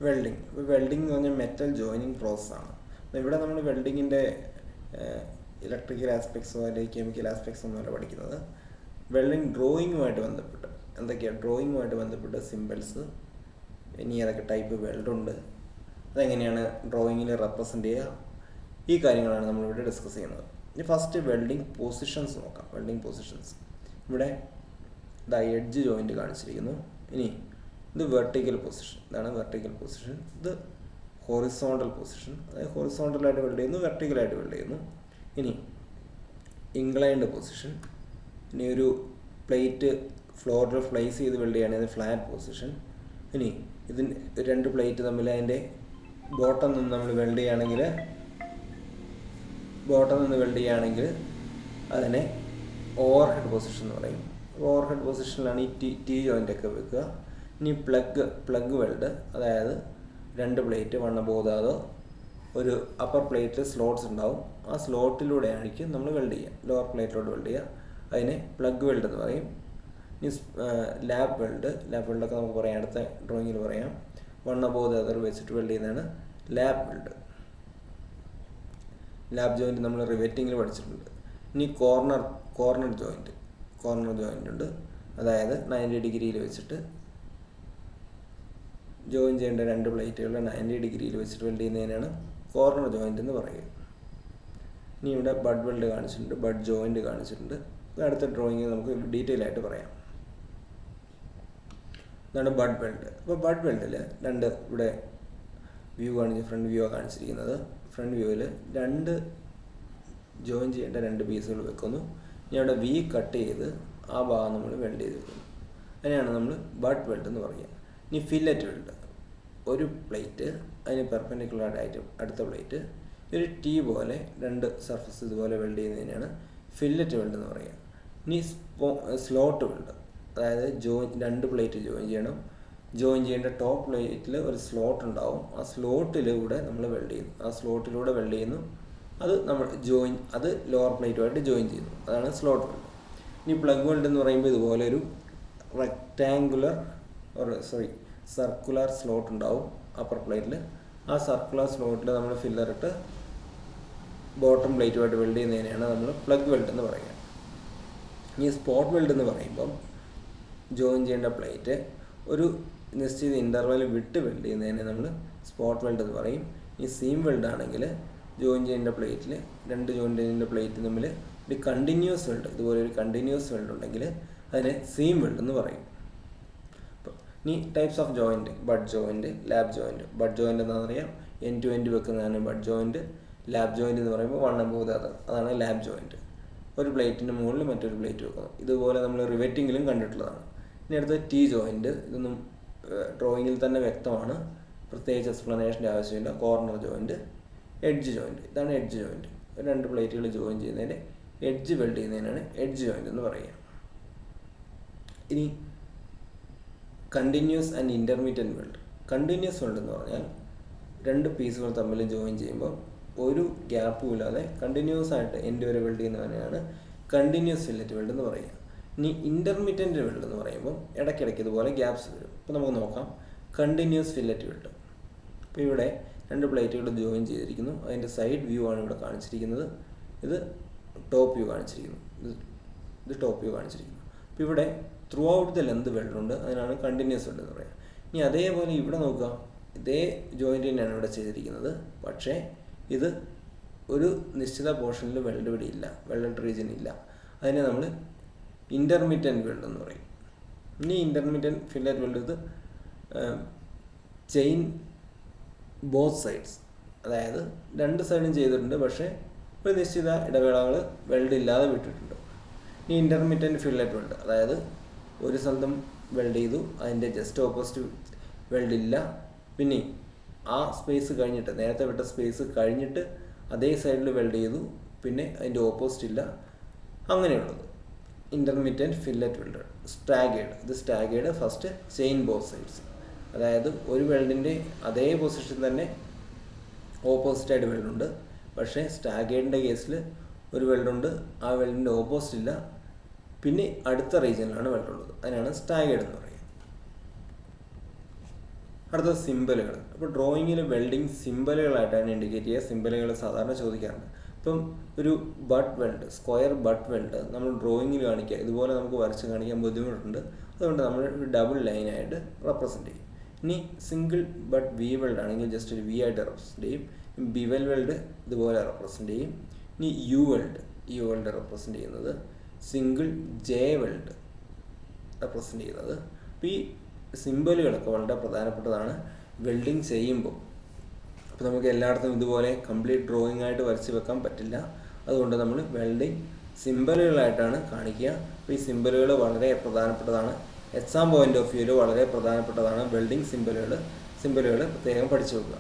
Welding. Welding എന്ന് പറഞ്ഞാൽ metal joining പ്രോസസ്സാണ്. ഇവിടെ നമ്മൾ വെൽഡിങ്ങിൻ്റെ ഇലക്ട്രിക്കൽ ആസ്പെക്ട്സോ അല്ലെങ്കിൽ കെമിക്കൽ ആസ്പെക്ട്സോ ഒന്നുമല്ല പഠിക്കുന്നത്. വെൽഡിങ് ഡ്രോയിങ്ങുമായിട്ട് ബന്ധപ്പെട്ട് എന്തൊക്കെയാണ് ഡ്രോയിങ്ങുമായിട്ട് ബന്ധപ്പെട്ട് സിമ്പിൾസ്, ഇനി ഏതൊക്കെ ടൈപ്പ് വെൽഡുണ്ട്, അതെങ്ങനെയാണ് ഡ്രോയിങ്ങിൽ റെപ്രസെൻ്റ് ചെയ്യുക, ഈ കാര്യങ്ങളാണ് നമ്മളിവിടെ ഡിസ്കസ് ചെയ്യുന്നത്. ഇനി ഫസ്റ്റ് വെൽഡിങ് പൊസിഷൻസ് നോക്കാം. വെൽഡിങ് പൊസിഷൻസ് ഇവിടെ എഡ്ജ് ജോയിൻറ്റ് കാണിച്ചിരിക്കുന്നു. ഇനി ഇത് വെർട്ടിക്കൽ പൊസിഷൻ, ഇതാണ് വെർട്ടിക്കൽ പൊസിഷൻ. ഇത് ഹൊറിസോണ്ടൽ പൊസിഷൻ, അതായത് ഹൊറിസോണ്ടലായിട്ട് വെൽഡ് ചെയ്യുന്നു, വെർട്ടിക്കലായിട്ട് വെൽഡ് ചെയ്യുന്നു. ഇനി ഇൻക്ലൈൻഡ് പൊസിഷൻ. ഇനി ഒരു പ്ലേറ്റ് ഫ്ലോറിൽ പ്ലേസ് ചെയ്ത് വെൽഡ് ചെയ്യുകയാണെങ്കിൽ ഫ്ലാറ്റ് പൊസിഷൻ. ഇനി ഇതിന് രണ്ട് പ്ലേറ്റ് തമ്മിൽ അതിൻ്റെ ബോട്ടം നിന്ന് നമ്മൾ വെൽഡ് ചെയ്യുകയാണെങ്കിൽ അതിനെ ഓവർ ഹെഡ് പൊസിഷൻ എന്ന് പറയും. ഓവർ ഹെഡ് പൊസിഷനിലാണ് ഈ ടി ജോയിൻ്റ് ഒക്കെ വെക്കുക. ഇനി പ്ലഗ് വെൽഡ്, അതായത് രണ്ട് plate one above the other, ഒരു അപ്പർ പ്ലേറ്റിൽ സ്ലോട്ട്സ് ഉണ്ടാവും. ആ സ്ലോട്ടിലൂടെ ആയിരിക്കും നമ്മൾ വെൽഡ് ചെയ്യുക, ലോവർ പ്ലേറ്റിലോട്ട് വെൽഡ് ചെയ്യുക. അതിനെ പ്ലഗ് വെൽഡ് എന്ന് പറയും. ഇനി ലാബ് വെൽഡൊക്കെ നമുക്ക് പറയാം, അടുത്ത ഡ്രോയിങ്ങിൽ പറയാം. വൺ അബോവ് ദ അതർ വെച്ചിട്ട് വെൽഡ് ചെയ്യുന്നതാണ് ലാബ് വെൽഡ്. ലാബ് ജോയിൻറ്റ് നമ്മൾ റിവെറ്റിങ്ങിൽ പഠിച്ചിട്ടുണ്ട്. ഇനി കോർണർ ജോയിൻ്റ് ഉണ്ട്, അതായത് 90 ഡിഗ്രിയിൽ വെച്ചിട്ട് ജോയിൻ ചെയ്യേണ്ട രണ്ട് പ്ലേറ്റുകൾ 90 ഡിഗ്രിയിൽ വെച്ചിട്ട് വെൽഡ് ചെയ്യുന്നതിനാണ് കോർണർ ജോയിൻ്റ് എന്ന് പറയുക. ഇനി ഇവിടെ ബഡ് വെൽഡ് കാണിച്ചിട്ടുണ്ട്, ബഡ് ജോയിൻ്റ് കാണിച്ചിട്ടുണ്ട്. അടുത്ത ഡ്രോയിങ് നമുക്ക് ഡീറ്റെയിൽ ആയിട്ട് പറയാം. ഇതാണ് ബഡ് വെൽഡ്. അപ്പോൾ ബഡ് വെൽഡിൽ രണ്ട് ഇവിടെ വ്യൂ ഫ്രണ്ട് വ്യൂ കാണിച്ചിരിക്കുന്നത്. ഫ്രണ്ട് വ്യൂവിൽ രണ്ട് ജോയിൻ ചെയ്യേണ്ട രണ്ട് പീസുകൾ വെക്കുന്നു. ഇനി അവിടെ വി കട്ട് ചെയ്ത് ആ ഭാഗം നമ്മൾ വെൽഡ് ചെയ്ത് വെക്കുന്നു. അതിനെയാണ് നമ്മൾ ബഡ് വെൽഡ് എന്ന് പറയുക. ഇനി ഫില്ലറ്റ് വെൽഡ്, ഒരു പ്ലേറ്റ് അതിന് പെർപെൻഡിക്കുലറായിട്ട് അടുത്ത പ്ലേറ്റ് ഒരു ടീ പോലെ രണ്ട് സർഫസ് ഇതുപോലെ വെൽഡ് ചെയ്യുന്നതിനാണ് ഫില്ലറ്റ് വെൽഡ് എന്ന് പറയുക. ഇനി സ്ലോട്ട് വെൽഡ്, അതായത് രണ്ട് പ്ലേറ്റ് ജോയിൻ ചെയ്യേണ്ട ടോപ്പ് പ്ലേറ്റിൽ ഒരു സ്ലോട്ട് ഉണ്ടാവും. ആ സ്ലോട്ടിലൂടെ നമ്മൾ വെൽഡ് ചെയ്യുന്നു. അത് ലോവർ പ്ലേറ്റുമായിട്ട് ജോയിൻ ചെയ്യുന്നു. അതാണ് സ്ലോട്ട് വെൽഡ്. ഇനി പ്ലഗ് വെൽഡ് എന്ന് പറയുമ്പോൾ ഇതുപോലെ ഒരു സർക്കുലർ സ്ലോട്ട് ഉണ്ടാവും അപ്പർ പ്ലേറ്റിൽ. ആ സർക്കുലർ സ്ലോട്ടിൽ നമ്മൾ ഫില്ലറിട്ട് ബോട്ടം പ്ലേറ്റുമായിട്ട് വെൽഡ് ചെയ്യുന്നതിനെയാണ് നമ്മൾ പ്ലഗ് വെൽഡ് എന്ന് പറയുക. ഇനി സ്പോട്ട് വെൽഡ് എന്ന് പറയുമ്പം ജോയിൻ ചെയ്യേണ്ട പ്ലേറ്റ് ഒരു നിശ്ചിത ഇൻ്റർവെൽ വിട്ട് വെൽഡ് ചെയ്യുന്നതിനെ നമ്മൾ സ്പോട്ട് വെൽഡ് എന്ന് പറയും. ഈ സീം വെൽഡ് ആണെങ്കിൽ ജോയിൻ ചെയ്യേണ്ട പ്ലേറ്റിൽ രണ്ട് ജോയിൻ ചെയ്യേണ്ട പ്ലേറ്റ് തമ്മിൽ ഒരു കണ്ടിന്യൂസ് വെൽഡ്, ഇതുപോലെ ഒരു കണ്ടിന്യൂസ് വെൽഡ് ഉണ്ടെങ്കിൽ അതിനെ സീം വെൽഡ് എന്ന് പറയും. ഇനി types of joint: bud joint, lab joint. Bud joint എന്താണെന്ന് അറിയാം, എൻഡ് ടു എൻഡ് വെക്കുന്നതാണ് ബഡ് ജോയിൻറ്റ്. ലാബ് ജോയിൻറ്റ് എന്ന് പറയുമ്പോൾ വൺ അബോവ് ദ അതർ, അതാണ് ലാബ് ജോയിൻറ്റ്. ഒരു പ്ലേറ്റിൻ്റെ മുകളിൽ മറ്റൊരു പ്ലേറ്റ് വെക്കുന്നു. ഇതുപോലെ നമ്മൾ റിവെറ്റിങ്ങിലും കണ്ടിട്ടുള്ളതാണ്. ഇനി അടുത്തത് ടി ജോയിൻറ്റ്. ഇതൊന്നും ഡ്രോയിങ്ങിൽ തന്നെ വ്യക്തമാണ്, പ്രത്യേകിച്ച് എക്സ്പ്ലനേഷൻ്റെ ആവശ്യമില്ല. Corner joint, edge joint. ഇതാണ് എഡ്ജ് ജോയിൻറ്റ്. രണ്ട് പ്ലേറ്റുകൾ ജോയിൻ ചെയ്യുന്നതിന് എഡ്ജ് വെൽഡ് ചെയ്യുന്നതിനാണ് എഡ്ജ് ജോയിൻറ്റ് എന്ന് പറയുക. ഇനി continuous and intermediate weld. Continuous weld എന്ന് പറഞ്ഞാൽ രണ്ട് പീസുകൾ തമ്മിൽ ജോയിൻ ചെയ്യുമ്പോൾ ഒരു ഗ്യാപ്പും ഇല്ലാതെ കണ്ടിന്യൂസ് ആയിട്ട് എൻഡ് വരെ വെൽഡ് ചെയ്യുന്നതിനാണ് കണ്ടിന്യൂസ് ഫില്ലറ്റ് വെൽഡ് എന്ന് പറയുക. ഇനി ഇൻ്റർമീഡിയറ്റ് വെൽഡ് എന്ന് പറയുമ്പോൾ ഇടയ്ക്കിടയ്ക്ക് ഇതുപോലെ ഗ്യാപ്സ് വരും. അപ്പോൾ നമുക്ക് നോക്കാം കണ്ടിന്യൂസ് ഫില്ലറ്റ് വെൽഡ്. അപ്പോൾ ഇവിടെ രണ്ട് പ്ലേറ്റുകൾ ജോയിൻ ചെയ്തിരിക്കുന്നു. അതിൻ്റെ സൈഡ് വ്യൂ ആണ് ഇവിടെ കാണിച്ചിരിക്കുന്നത്. ഇത് ടോപ്പ് വ്യൂ കാണിച്ചിരിക്കുന്നു. അപ്പോൾ ഇവിടെ ത്രൂ ഔട്ട് ദ ലെന്ത് വെൽഡുണ്ട്, അതിനാണ് കണ്ടിന്യൂസ് വെൽഡ് എന്ന് പറയുക. ഇനി അതേപോലെ ഇവിടെ നോക്കുക, ഇതേ ജോയിൻ്റ് തന്നെയാണ് ഇവിടെ ചെയ്തിരിക്കുന്നത്. പക്ഷേ ഇത് ഒരു നിശ്ചിത പോർഷനിൽ വെൽഡ് റീജിയൻ ഇല്ല. അതിനെ നമ്മൾ ഇൻ്റർമീഡിയറ്റ് വെൽഡ് എന്ന് പറയും. ഇനി ഇൻ്റർമീഡിയറ്റ് ഫില്ലറ്റ് വെൽഡ് ഇത് ചെയിൻ ബോത്ത് സൈഡ്സ്, അതായത് രണ്ട് സൈഡും ചെയ്തിട്ടുണ്ട്, പക്ഷേ ഒരു നിശ്ചിത ഇടവേളകൾ വെൽഡ് ഇല്ലാതെ വിട്ടിട്ടുണ്ട്. ഇനി ഇൻ്റർമീഡിയറ്റ് ഫില്ലറ്റ് വെൽഡ്, അതായത് ഒരു സ്ഥലത്തും വെൽഡ് ചെയ്തു, അതിൻ്റെ ജസ്റ്റ് ഓപ്പോസിറ്റ് വെൽഡ് ഇല്ല, പിന്നെ ആ സ്പേസ് കഴിഞ്ഞിട്ട് നേരത്തെ വിട്ട സ്പേസ് കഴിഞ്ഞിട്ട് അതേ സൈഡിൽ വെൽഡ് ചെയ്തു, പിന്നെ അതിൻ്റെ ഓപ്പോസിറ്റ് ഇല്ല, അങ്ങനെയുള്ളത് intermediate fillet weld. Staggered first chain both sides, അതായത് ഒരു വെൽഡിൻ്റെ അതേ പൊസിഷൻ തന്നെ ഓപ്പോസിറ്റായിട്ട് വെൽഡുണ്ട്. പക്ഷേ സ്റ്റാഗേർഡിൻ്റെ കേസിൽ ഒരു വെൽഡുണ്ട്, ആ വെൽഡിൻ്റെ ഓപ്പോസിറ്റ് ഇല്ല, പിന്നെ അടുത്ത റീജിയനിലാണ് വെൽഡുള്ളത്. അതിനാണ് സ്റ്റാഗേർഡ് എന്ന് പറയുക. അടുത്ത സിമ്പലുകൾ. അപ്പോൾ ഡ്രോയിങ്ങിൽ വെൽഡിങ് സിമ്പലുകളായിട്ടാണ് ഇൻഡിക്കേറ്റ് ചെയ്യുക. സിമ്പലുകൾ സാധാരണ ചോദിക്കാറുണ്ട്. ഇപ്പം ഒരു butt weld, square butt weld നമ്മൾ ഡ്രോയിങ്ങിൽ കാണിക്കുക, ഇതുപോലെ നമുക്ക് വരച്ച് കാണിക്കാൻ ബുദ്ധിമുട്ടുണ്ട്. അതുകൊണ്ട് നമ്മൾ ഒരു ഡബിൾ ലൈനായിട്ട് റെപ്രസെൻറ്റ് ചെയ്യും. ഇനി സിംഗിൾ ബട്ട് വി വെൽഡ് ആണെങ്കിൽ ജസ്റ്റ് ഒരു വി ആയിട്ട് റെപ്രസെൻറ്റ് ചെയ്യും. ബിവൽ വെൽഡ് ഇതുപോലെ റെപ്രസെൻറ്റ് ചെയ്യും. ഇനി യു വെൽഡ് റെപ്രസെൻറ്റ് ചെയ്യുന്നത്, സിംഗിൾ ജെ വെൽഡ് റെപ്രസെൻറ്റ് ചെയ്യുന്നത്. അപ്പോൾ ഈ സിമ്പലുകളൊക്കെ വളരെ പ്രധാനപ്പെട്ടതാണ് വെൽഡിങ് ചെയ്യുമ്പോൾ. അപ്പോൾ നമുക്ക് എല്ലായിടത്തും ഇതുപോലെ കംപ്ലീറ്റ് ഡ്രോയിങ് ആയിട്ട് വരച്ച് വെക്കാൻ പറ്റില്ല. അതുകൊണ്ട് നമ്മൾ വെൽഡിങ് സിമ്പലുകളായിട്ടാണ് കാണിക്കുക. അപ്പോൾ ഈ സിമ്പലുകൾ വളരെ പ്രധാനപ്പെട്ടതാണ്. എക്സാം പോയിന്റ് ഓഫ് വ്യൂവിൽ വളരെ പ്രധാനപ്പെട്ടതാണ് വെൽഡിങ് സിമ്പലുകൾ പ്രത്യേകം പഠിച്ചു വെക്കുക.